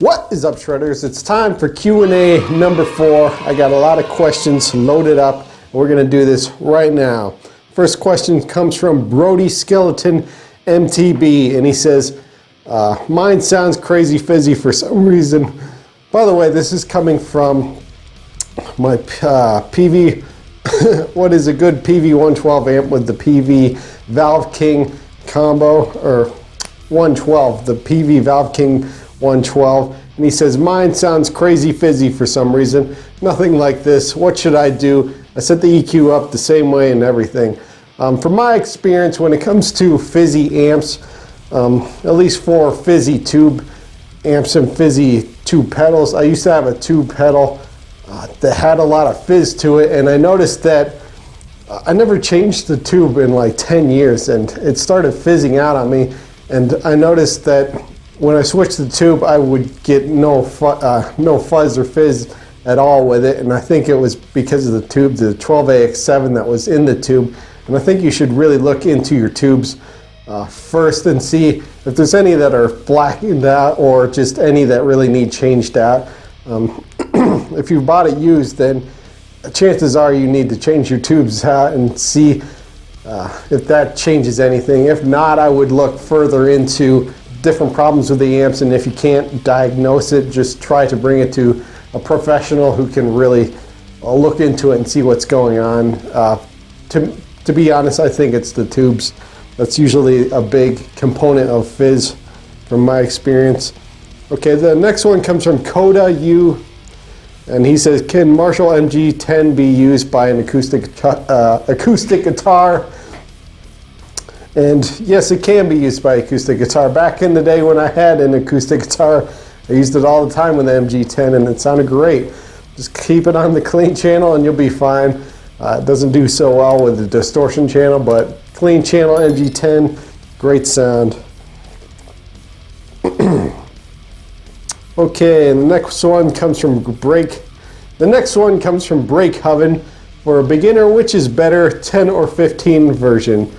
What is up, Shredders? It's time for Q&A number 4. I got a lot of questions loaded up. We're going to do this right now. First question comes from Brody Skeleton MTB, and he says, mine sounds crazy fizzy for some reason. By the way, this is coming from my PV, what is a good PV112 amp with the PV Valve King combo, or 112, the PV Valve King 112, and he says, mine sounds crazy fizzy for some reason. Nothing like this. What should I do? I set the EQ up the same way and everything. From my experience, when it comes to fizzy amps, at least for fizzy tube amps and fizzy tube pedals, I used to have a tube pedal that had a lot of fizz to it, and I noticed that I never changed the tube in like 10 years, and it started fizzing out on me, and I noticed that when I switched the tube, I would get no fuzz or fizz at all with it, and I think it was because of the tube, the 12AX7 that was in the tube. And I think you should really look into your tubes first and see if there's any that are blackened out or just any that really need changed out. If you bought it used, then chances are you need to change your tubes out and see if that changes anything. If not, I would look further into different problems with the amps, and if you can't diagnose it, just try to bring it to a professional who can really look into it and see what's going on. To be honest, I think it's the tubes. That's usually a big component of fizz from my experience. Okay, the next one comes from Coda U, and he says, can Marshall Mg10 be used by an acoustic guitar? And yes, it can be used by acoustic guitar. Back in the day when I had an acoustic guitar, I used it all the time with the Mg10, and it sounded great. Just keep it on the clean channel and you'll be fine. It doesn't do so well with the distortion channel, but clean channel Mg10, great sound. Okay, and the next one comes from Break. The next one comes from Break Oven. For a beginner, which is better, 10 or 15 version?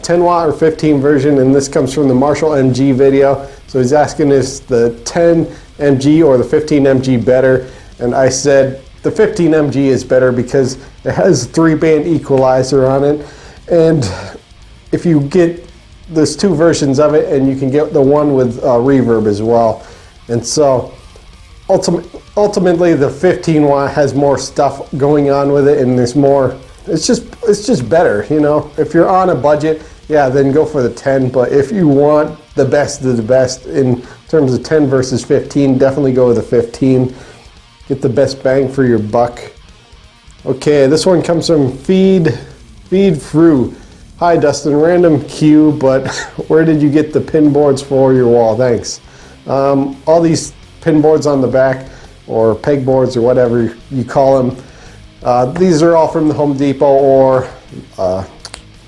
10 watt or 15 version, and this comes from the Marshall Mg video. So he's asking, is the 10 Mg or the 15 Mg better? And I said the 15 Mg is better because it has 3-band equalizer on it, and if you get, there's 2 versions of it, and you can get the one with reverb as well. And so ultimately the 15 watt has more stuff going on with it, and there's more. It's just better, you know. If you're on a budget, yeah, then go for the 10. But if you want the best of the best in terms of 10 versus 15, definitely go with the 15. Get the best bang for your buck. Okay, this one comes from Feed Through. Hi Dustin, random Q, but where did you get the pin boards for your wall? Thanks. All these pin boards on the back, or pegboards, or whatever you call them. These are all from the Home Depot or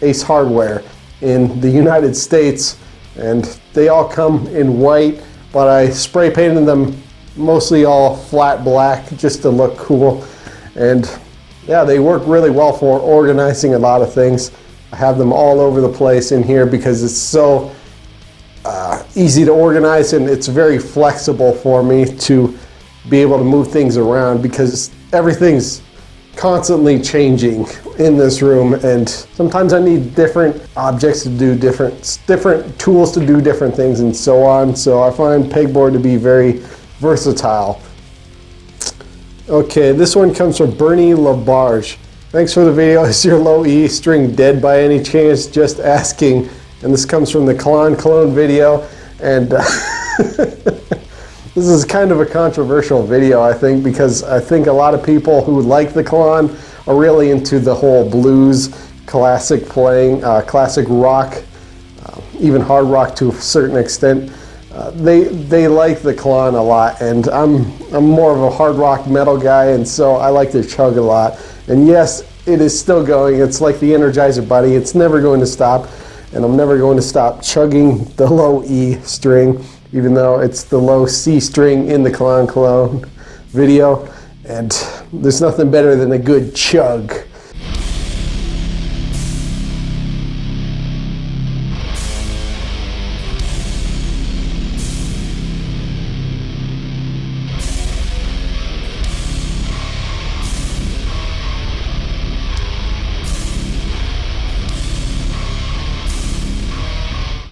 Ace Hardware in the United States, and they all come in white, but I spray painted them mostly all flat black just to look cool. And yeah, they work really well for organizing a lot of things. I have them all over the place in here because it's so easy to organize, and it's very flexible for me to be able to move things around because everything's constantly changing in this room, and sometimes I need different objects to do different tools to do different things and so on. So I find Pegboard to be very versatile. Okay, this one comes from Bernie Labarge. Thanks for the video. Is your low E string dead by any chance? Just asking. And this comes from the Cologne video, and this is kind of a controversial video, I think, because I think a lot of people who like the Cologne are really into the whole blues, classic playing, classic rock, even hard rock to a certain extent. They like the Cologne a lot, and I'm more of a hard rock metal guy, and so I like the Chug a lot. And yes, it is still going. It's like the Energizer Bunny. It's never going to stop, and I'm never going to stop chugging the low E string, even though it's the low C string in the Cologne video. And there's nothing better than a good chug.